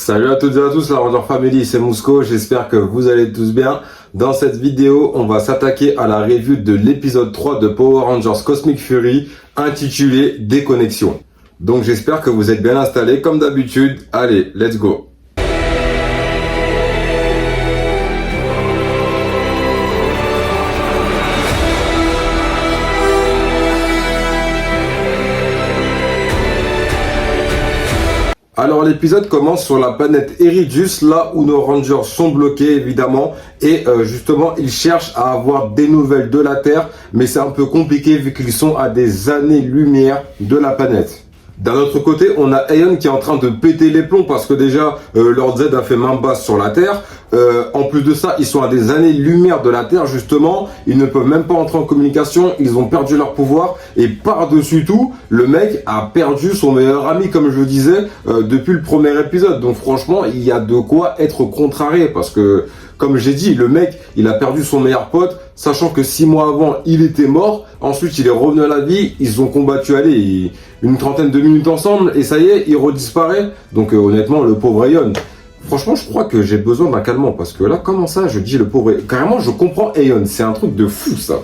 Salut à toutes et à tous, la Ranger Family, c'est Mousco, j'espère que vous allez tous bien. Dans cette vidéo, on va s'attaquer à la review de l'épisode 3 de Power Rangers Cosmic Fury, intitulé Déconnexion. Donc j'espère que vous êtes bien installés comme d'habitude. Allez, let's go. Alors l'épisode commence sur la planète Eridus, là où nos Rangers sont bloqués évidemment, et justement ils cherchent à avoir des nouvelles de la Terre, mais c'est un peu compliqué vu qu'ils sont à des années-lumière de la planète. D'un autre côté, on a Aeon qui est en train de péter les plombs parce que déjà Lord Z a fait main basse sur la Terre. En plus de ça, ils sont à des années-lumière de la Terre justement. Ils ne peuvent même pas entrer en communication. Ils ont perdu leur pouvoir. Et par-dessus tout, le mec a perdu son meilleur ami, comme je le disais, depuis le premier épisode. Donc franchement, il y a de quoi être contrarié parce que, comme j'ai dit, le mec, il a perdu son meilleur pote, sachant que 6 mois avant, il était mort. Ensuite, il est revenu à la vie. Ils ont combattu, une trentaine de minutes ensemble. Et ça y est, il redisparaît. Donc honnêtement, le pauvre Aeon. Franchement, je crois que j'ai besoin d'un calmant. Parce que là, comment ça, je dis le pauvre Aeon. Carrément, je comprends Aeon. C'est un truc de fou, ça.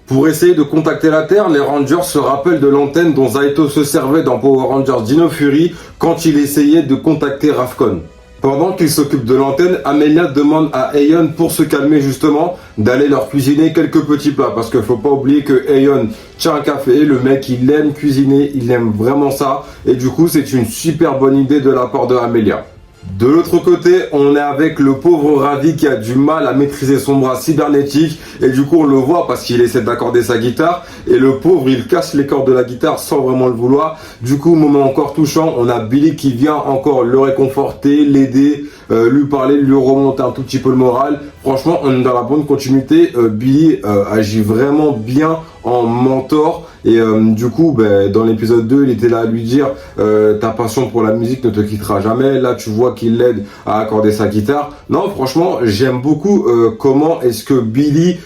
Pour essayer de contacter la Terre, les Rangers se rappellent de l'antenne dont Zayto se servait dans Power Rangers Dino Fury quand il essayait de contacter Rafkon. Pendant qu'il s'occupe de l'antenne, Amelia demande à Aeon, pour se calmer justement, d'aller leur cuisiner quelques petits plats. Parce qu'il faut pas oublier que Aeon tient un café, le mec il aime cuisiner, il aime vraiment ça. Et du coup c'est une super bonne idée de la part de Amelia. De l'autre côté, on est avec le pauvre Ravi qui a du mal à maîtriser son bras cybernétique. Et du coup on le voit parce qu'il essaie d'accorder sa guitare. Et le pauvre il casse les cordes de la guitare sans vraiment le vouloir. Du coup, moment encore touchant, on a Billy qui vient encore le réconforter, l'aider, lui parler, lui remonter un tout petit peu le moral. Franchement, on est dans la bonne continuité. Billy agit vraiment bien en mentor. Et du coup, dans l'épisode 2, il était là à lui dire ta passion pour la musique ne te quittera jamais. Là, tu vois qu'il l'aide à accorder sa guitare. Non, franchement, j'aime beaucoup comment est-ce que Billy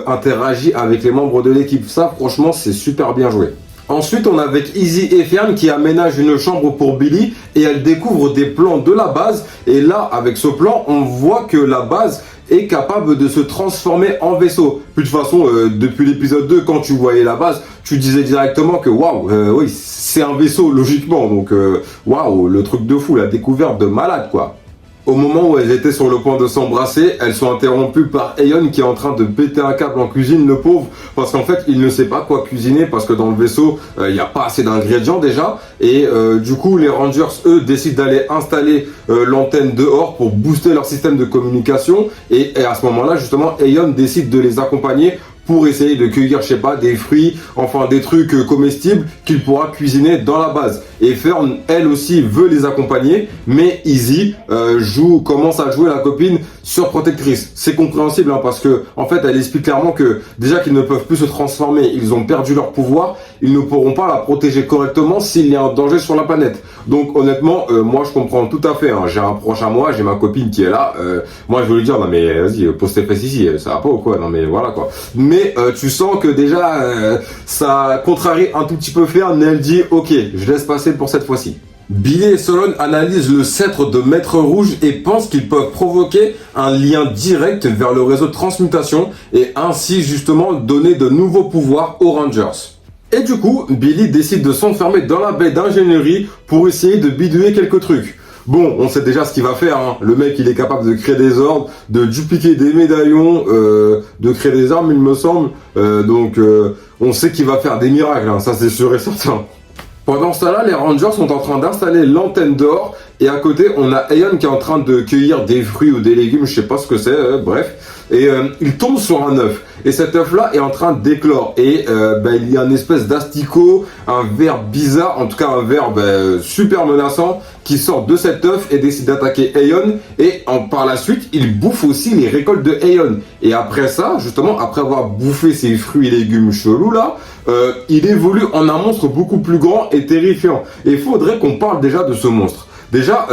interagit avec les membres de l'équipe. Ça, franchement, c'est super bien joué. Ensuite, on a avec Izzy et Fern qui aménagent une chambre pour Billy et elle découvre des plans de la base. Et là, avec ce plan, on voit que la base est capable de se transformer en vaisseau. Puis de toute façon, depuis l'épisode 2, quand tu voyais la base, tu disais directement que waouh, oui, c'est un vaisseau logiquement. Donc waouh, le truc de fou, la découverte de malade quoi. Au moment où elles étaient sur le point de s'embrasser, elles sont interrompues par Aeon qui est en train de péter un câble en cuisine, le pauvre, parce qu'en fait il ne sait pas quoi cuisiner parce que dans le vaisseau il n'y a pas assez d'ingrédients déjà. Et du coup les Rangers eux décident d'aller installer l'antenne dehors pour booster leur système de communication. Et à ce moment là justement Aeon décide de les accompagner pour essayer de cueillir, je sais pas, des fruits, enfin des trucs comestibles qu'il pourra cuisiner dans la base. Et Fern, elle aussi, veut les accompagner, mais Izzy commence à jouer la copine surprotectrice. C'est compréhensible, hein, parce que en fait, elle explique clairement que déjà qu'ils ne peuvent plus se transformer, ils ont perdu leur pouvoir, ils ne pourront pas la protéger correctement s'il y a un danger sur la planète. Donc honnêtement, moi je comprends tout à fait. Hein. J'ai un proche à moi, j'ai ma copine qui est là. Moi je veux lui dire non mais vas-y, pose tes fesses ici, ça va pas ou quoi? Non mais voilà quoi. Mais tu sens que déjà ça contrarie un tout petit peu Fern, mais elle dit ok, je laisse passer pour cette fois-ci. Billy et Solon analysent le sceptre de Maître Rouge et pensent qu'ils peuvent provoquer un lien direct vers le réseau de transmutation et ainsi justement donner de nouveaux pouvoirs aux Rangers. Et du coup, Billy décide de s'enfermer dans la baie d'ingénierie pour essayer de bidouiller quelques trucs. Bon, on sait déjà ce qu'il va faire, hein. Le mec, il est capable de créer des ordres, de dupliquer des médaillons, de créer des armes, il me semble. Donc, on sait qu'il va faire des miracles, hein. Ça c'est sûr et certain. Pendant ce temps-là, les Rangers sont en train d'installer l'antenne dehors. Et à côté, on a Aeon qui est en train de cueillir des fruits ou des légumes, je sais pas ce que c'est, bref. Et il tombe sur un œuf. Et cet œuf-là est en train d'éclore. Et il y a une espèce d'asticot, un ver bizarre, en tout cas un ver super menaçant, qui sort de cet œuf et décide d'attaquer Aeon. Et par la suite, il bouffe aussi les récoltes de Aeon. Et après ça, justement, après avoir bouffé ces fruits et légumes chelous là, il évolue en un monstre beaucoup plus grand et terrifiant. Et il faudrait qu'on parle déjà de ce monstre. Déjà,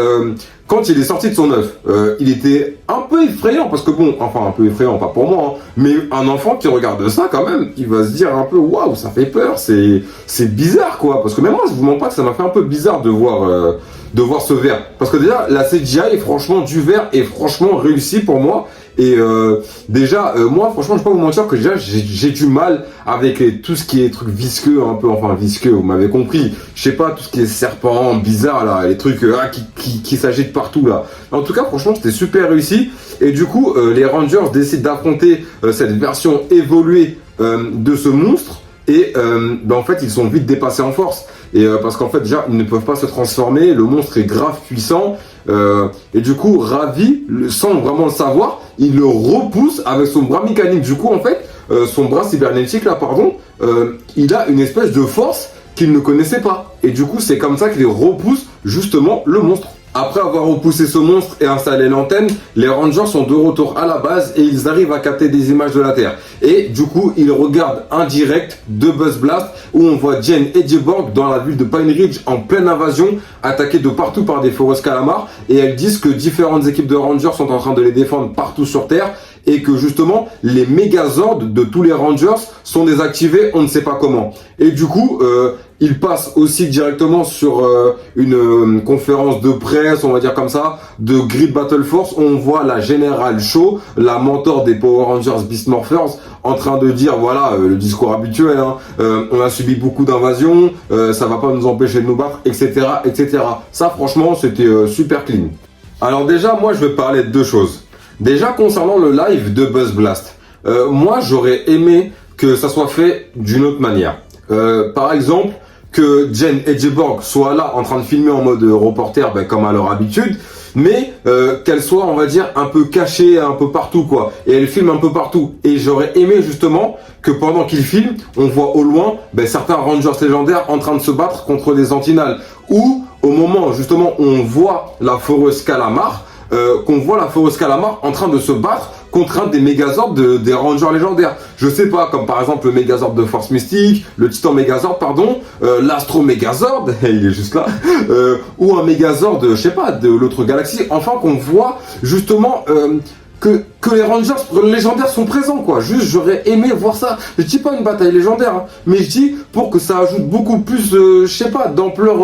quand il est sorti de son œuf, il était un peu effrayant, parce que bon, enfin un peu effrayant, pas pour moi, hein, mais un enfant qui regarde ça quand même, il va se dire un peu, waouh, ça fait peur, c'est bizarre quoi, parce que même moi, je vous mens pas que ça m'a fait un peu bizarre de voir ce verre, parce que déjà, la CGI, franchement, du verre est franchement réussi pour moi. Et déjà, moi, franchement, je vais pas vous mentir que déjà, j'ai du mal avec tout ce qui est trucs visqueux, un peu, enfin visqueux, vous m'avez compris. Je sais pas, tout ce qui est serpent, bizarre, là, les trucs qui s'agitent partout, là. En tout cas, franchement, c'était super réussi. Et du coup, les Rangers décident d'affronter cette version évoluée de ce monstre. Et en fait, ils sont vite dépassés en force. Et parce qu'en fait, déjà, ils ne peuvent pas se transformer. Le monstre est grave puissant. Et du coup, Ravi, sans vraiment le savoir, il le repousse avec son bras mécanique. Du coup, en fait, son bras cybernétique, là, pardon, il a une espèce de force qu'il ne connaissait pas. Et du coup, c'est comme ça qu'il repousse justement le monstre. Après avoir repoussé ce monstre et installé l'antenne, les Rangers sont de retour à la base et ils arrivent à capter des images de la Terre. Et du coup, ils regardent un direct de Buzz Blast où on voit Jen et Cyborg dans la ville de Pine Ridge en pleine invasion, attaqués de partout par des Forest Calamars. Et elles disent que différentes équipes de Rangers sont en train de les défendre partout sur Terre et que justement, les Megazords de tous les Rangers sont désactivés, on ne sait pas comment. Et du coup, il passe aussi directement sur une conférence de presse, on va dire comme ça, de Grid Battle Force. On voit la Générale Shaw, la mentor des Power Rangers Beast Morphers, en train de dire, voilà, le discours habituel, hein, on a subi beaucoup d'invasions, ça va pas nous empêcher de nous battre, etc., etc. Ça, franchement, c'était super clean. Alors déjà, moi, je vais parler de deux choses. Déjà, concernant le live de Buzz Blast, moi, j'aurais aimé que ça soit fait d'une autre manière. Par exemple, que Jen et Cyborg soient là en train de filmer en mode reporter, comme à leur habitude, mais qu'elles soient, on va dire, un peu cachées un peu partout, quoi. Et elles filment un peu partout. Et j'aurais aimé justement que pendant qu'ils filment, on voit au loin certains Rangers légendaires en train de se battre contre des Sentinelles. Ou au moment justement où on voit la Forest Calamar, qu'on voit la Forest Calamar en train de se battre contre un des Megazords des Rangers légendaires. Je sais pas, comme par exemple le Megazord de Force Mystique, le Titan Megazord, pardon, l'Astro Megazord, il est juste là, ou un Megazord, je sais pas, de l'autre galaxie, enfin qu'on voit justement que les Rangers légendaires sont présents, quoi. Juste, j'aurais aimé voir ça. Je dis pas une bataille légendaire, hein, mais je dis pour que ça ajoute beaucoup plus, je sais pas, d'ampleur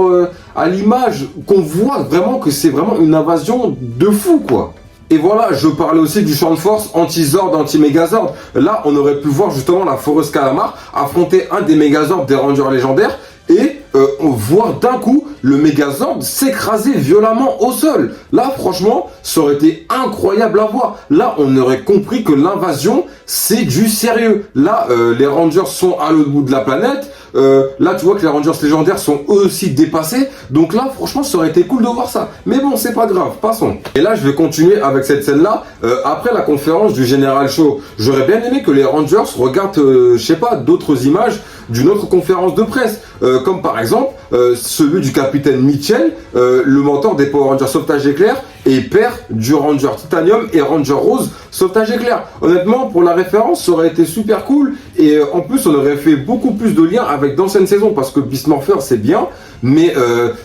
à l'image, qu'on voit vraiment que c'est vraiment une invasion de fou, quoi. Et voilà, je parlais aussi du champ de force anti-Zord, anti-Megazord. Là, on aurait pu voir justement la Forest Calamar affronter un des Megazords des Rangers légendaires et voir d'un coup le Megazord s'écraser violemment au sol. Là, franchement, ça aurait été incroyable à voir. Là, on aurait compris que l'invasion, c'est du sérieux. Là, les Rangers sont à l'autre bout de la planète. Là, tu vois que les Rangers légendaires sont eux aussi dépassés. Donc là, franchement, ça aurait été cool de voir ça. Mais bon, c'est pas grave, passons. Et là, je vais continuer avec cette scène-là. Après la conférence du Général Shaw, j'aurais bien aimé que les Rangers regardent, je sais pas, d'autres images d'une autre conférence de presse. Comme par exemple, celui du capitaine Mitchell, le mentor des Power Rangers Sauvetage Éclair et père du Ranger Titanium et Ranger Rose Sauvetage Éclair. Honnêtement, pour la référence, ça aurait été super cool. Et en plus, on aurait fait beaucoup plus de liens avec d'anciennes saisons parce que Beast Morpher, c'est bien, mais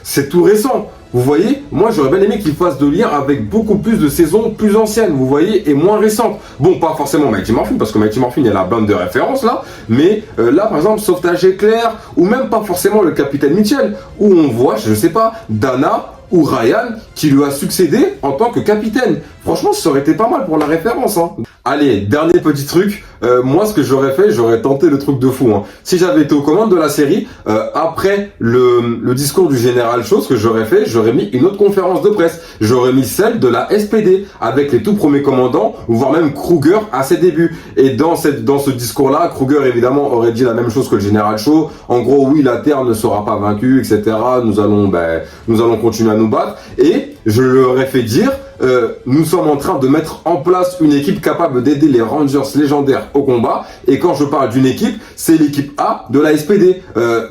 c'est tout récent. Vous voyez, moi j'aurais bien aimé qu'il fasse de liens avec beaucoup plus de saisons plus anciennes, vous voyez, et moins récentes. Bon, pas forcément Mighty Morphin, parce que Mighty Morphin, il y a la bande de références là, mais là par exemple, Sauvetage Éclair, ou même pas forcément le capitaine Mitchell, où on voit, je sais pas, Dana ou Ryan qui lui a succédé en tant que capitaine. Franchement, ça aurait été pas mal pour la référence, hein. Allez, dernier petit truc, moi ce que j'aurais fait, j'aurais tenté le truc de fou, hein. Si j'avais été aux commandes de la série, après le discours du Général Shaw, ce que j'aurais fait, j'aurais mis une autre conférence de presse. J'aurais mis celle de la SPD, avec les tout premiers commandants, voire même Kruger à ses débuts. Et dans ce discours-là, Kruger évidemment aurait dit la même chose que le Général Shaw. En gros, oui, la Terre ne sera pas vaincue, etc. Nous allons continuer à nous battre. Et je leur ai fait dire, nous sommes en train de mettre en place une équipe capable d'aider les Rangers légendaires au combat. Et quand je parle d'une équipe, c'est l'équipe A de la SPD.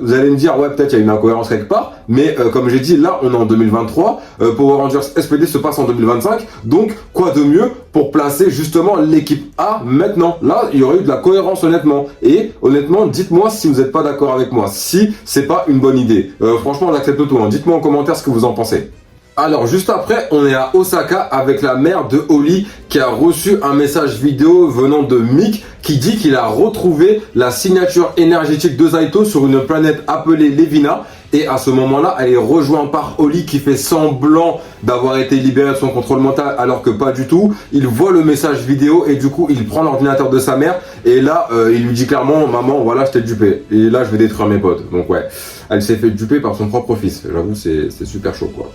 Vous allez me dire, ouais, peut-être il y a une incohérence quelque part, mais comme j'ai dit, là, on est en 2023. Power Rangers SPD se passe en 2025. Donc, quoi de mieux pour placer justement l'équipe A maintenant? Là, il y aurait eu de la cohérence, honnêtement. Et honnêtement, dites-moi si vous n'êtes pas d'accord avec moi, si c'est pas une bonne idée. Franchement, on accepte tout, hein. Dites-moi en commentaire ce que vous en pensez. Alors juste après, on est à Osaka avec la mère de Holly qui a reçu un message vidéo venant de Mick qui dit qu'il a retrouvé la signature énergétique de Zaito sur une planète appelée Levina. Et à ce moment-là, elle est rejointe par Holly qui fait semblant d'avoir été libéré de son contrôle mental alors que pas du tout. Il voit le message vidéo et du coup, il prend l'ordinateur de sa mère et là, il lui dit clairement, maman, voilà, je t'ai dupé. Et là, je vais détruire mes potes. Donc ouais, elle s'est fait duper par son propre fils. J'avoue, c'est super chaud quoi.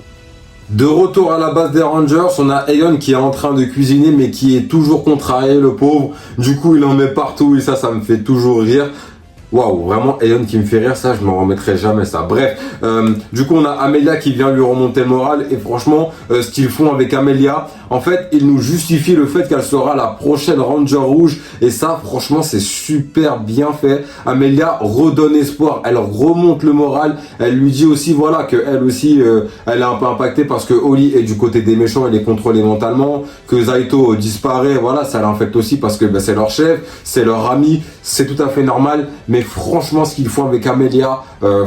De retour à la base des Rangers, on a Aeon qui est en train de cuisiner mais qui est toujours contrarié, le pauvre. Du coup, il en met partout et ça me fait toujours rire. Waouh, vraiment Aeon qui me fait rire, ça je m'en remettrai jamais ça. Bref, du coup on a Amelia qui vient lui remonter le moral et franchement, ce qu'ils font avec Amelia, en fait, ils nous justifient le fait qu'elle sera la prochaine Ranger rouge et ça franchement c'est super bien fait. Amelia redonne espoir, elle remonte le moral, elle lui dit aussi voilà que elle aussi elle est un peu impactée parce que Holly est du côté des méchants, elle est contrôlée mentalement, que Zaito disparaît, voilà, ça l'infecte aussi parce que c'est leur chef, c'est leur ami, c'est tout à fait normal, mais franchement ce qu'ils font avec Amelia,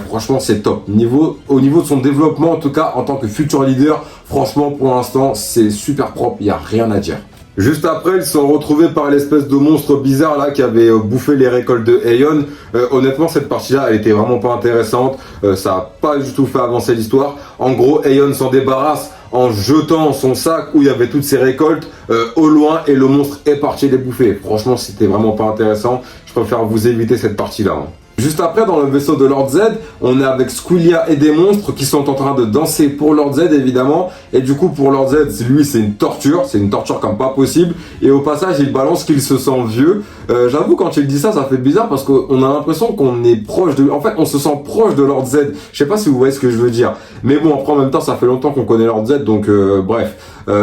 franchement c'est top. Au niveau de son développement, en tout cas en tant que futur leader, franchement pour l'instant c'est super propre, il n'y a rien à dire. Juste après, ils sont retrouvés par l'espèce de monstre bizarre là qui avait bouffé les récoltes de Aeon. Honnêtement, cette partie-là, elle était vraiment pas intéressante. Ça a pas du tout fait avancer l'histoire. En gros, Aeon s'en débarrasse en jetant son sac où il y avait toutes ses récoltes au loin et le monstre est parti les bouffer. Franchement, c'était vraiment pas intéressant. Je préfère vous éviter cette partie-là. Hein. Juste après, dans le vaisseau de Lord Z, on est avec Squillia et des monstres qui sont en train de danser pour Lord Z, évidemment. Et du coup, pour Lord Z, lui, c'est une torture comme pas possible. Et au passage, il balance qu'il se sent vieux. J'avoue, quand il dit ça, ça fait bizarre parce qu'on a l'impression qu'on est proche de... En fait, on se sent proche de Lord Z. Je sais pas si vous voyez ce que je veux dire. Mais bon, après, en même temps, ça fait longtemps qu'on connaît Lord Z, donc bref.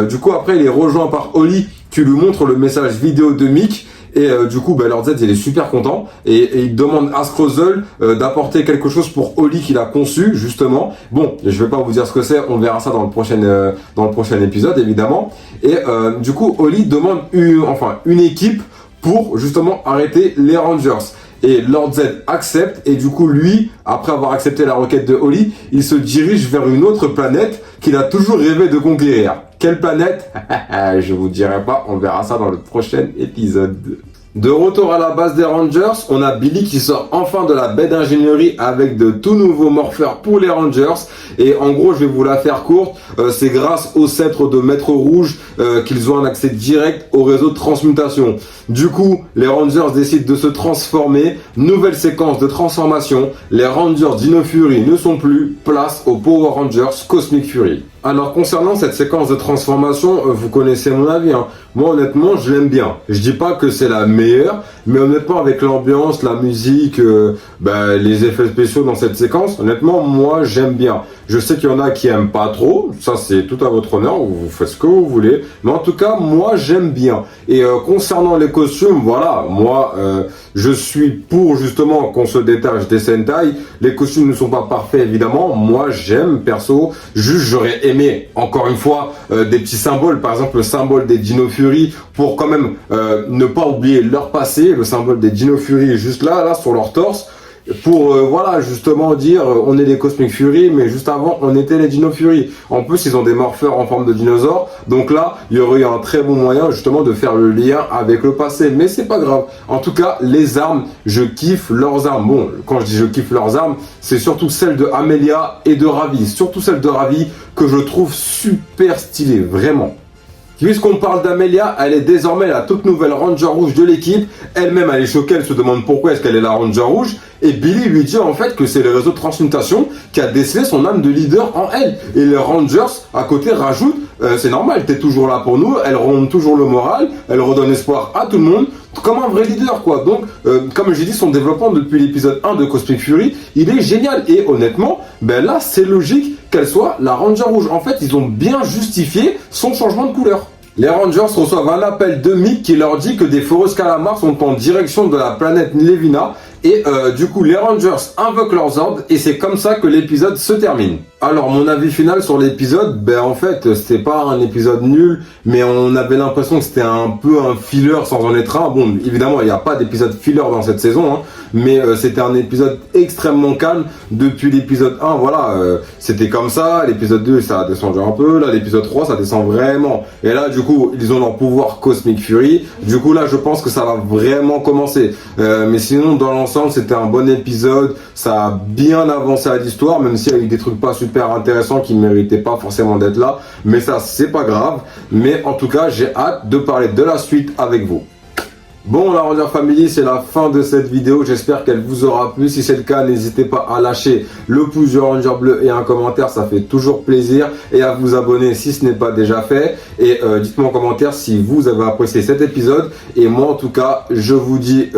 Du coup, après, il est rejoint par Holly qui lui montre le message vidéo de Mick. Et du coup, Lord Z, il est super content et il demande à Scrozzle d'apporter quelque chose pour Holly qu'il a conçu, justement. Bon, je vais pas vous dire ce que c'est, on verra ça dans le prochain épisode, évidemment. Et du coup, Holly demande une équipe pour justement arrêter les Rangers. Et Lord Z accepte et du coup lui, après avoir accepté la requête de Holly, il se dirige vers une autre planète qu'il a toujours rêvé de conquérir. Quelle planète? Je vous dirai pas, on verra ça dans le prochain épisode. De retour à la base des Rangers, on a Billy qui sort enfin de la baie d'ingénierie avec de tout nouveaux morpheurs pour les Rangers. Et en gros, je vais vous la faire courte, c'est grâce au sceptre de Maître Rouge qu'ils ont un accès direct au réseau de transmutation. Du coup, les Rangers décident de se transformer. Nouvelle séquence de transformation. Les Rangers Dino Fury ne sont plus. Place aux Power Rangers Cosmic Fury. Alors concernant cette séquence de transformation, vous connaissez mon avis. Hein. Moi honnêtement, je l'aime bien. Je dis pas que c'est la meilleure, mais honnêtement avec l'ambiance, la musique, les effets spéciaux dans cette séquence, honnêtement moi j'aime bien. Je sais qu'il y en a qui aiment pas trop, ça c'est tout à votre honneur, vous faites ce que vous voulez, mais en tout cas moi j'aime bien. Et concernant les costumes, voilà, moi je suis pour justement qu'on se détache des Sentai. Les costumes ne sont pas parfaits évidemment, moi j'aime perso, juste j'aurais aimé encore une fois des petits symboles, par exemple le symbole des Dino Fury pour quand même ne pas oublier leur passé, le symbole des Dino Fury juste là sur leur torse. Pour voilà justement dire on est les Cosmic Fury mais juste avant on était les Dino Fury. En plus ils ont des morpheurs en forme de dinosaures, donc là il y aurait eu un très bon moyen justement de faire le lien avec le passé, mais c'est pas grave. En tout cas les armes, je kiffe leurs armes. Bon, quand je dis je kiffe leurs armes, c'est surtout celle de Amelia et de Ravi, surtout celle de Ravi que je trouve super stylée, vraiment. Puisqu'on parle d'Amelia, elle est désormais la toute nouvelle Ranger rouge de l'équipe. Elle-même, elle est choquée, elle se demande pourquoi est-ce qu'elle est la Ranger rouge. Et Billy lui dit en fait que c'est le réseau de transmutation qui a décelé son âme de leader en elle. Et les Rangers, à côté, rajoutent c'est normal, t'es toujours là pour nous. Elle remonte toujours le moral, elle redonne espoir à tout le monde. Comme un vrai leader, quoi. Donc, comme j'ai dit, son développement depuis l'épisode 1 de Cosmic Fury, il est génial. Et honnêtement, là, c'est logique qu'elle soit la Ranger rouge. En fait, ils ont bien justifié son changement de couleur. Les Rangers reçoivent un appel de Mick qui leur dit que des Forest Calamars sont en direction de la planète Levina. Et du coup, les Rangers invoquent leurs ordres et c'est comme ça que l'épisode se termine. Alors mon avis final sur l'épisode, ben en fait c'était pas un épisode nul, mais on avait l'impression que c'était un peu un filler sans en être un. Bon, évidemment il n'y a pas d'épisode filler dans cette saison, hein, mais c'était un épisode extrêmement calme depuis l'épisode 1. Voilà, c'était comme ça. L'épisode 2 ça a descendu un peu, là l'épisode 3 ça descend vraiment. Et là du coup ils ont leur pouvoir Cosmic Fury. Du coup là je pense que ça va vraiment commencer. Mais sinon dans l'ensemble c'était un bon épisode. Ça a bien avancé à l'histoire, même s'il y a eu des trucs pas super intéressant qui ne méritait pas forcément d'être là, mais ça c'est pas grave. Mais en tout cas j'ai hâte de parler de la suite avec vous. Bon, la Ranger Family, c'est la fin de cette vidéo. J'espère qu'elle vous aura plu. Si c'est le cas, n'hésitez pas à lâcher le pouce du Ranger bleu et un commentaire. Ça fait toujours plaisir. Et à vous abonner si ce n'est pas déjà fait. Et dites-moi en commentaire si vous avez apprécié cet épisode. Et moi, en tout cas, je vous dis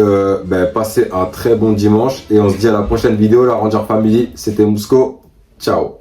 passez un très bon dimanche. Et on se dit à la prochaine vidéo, la Ranger Family. C'était Mousco. Ciao.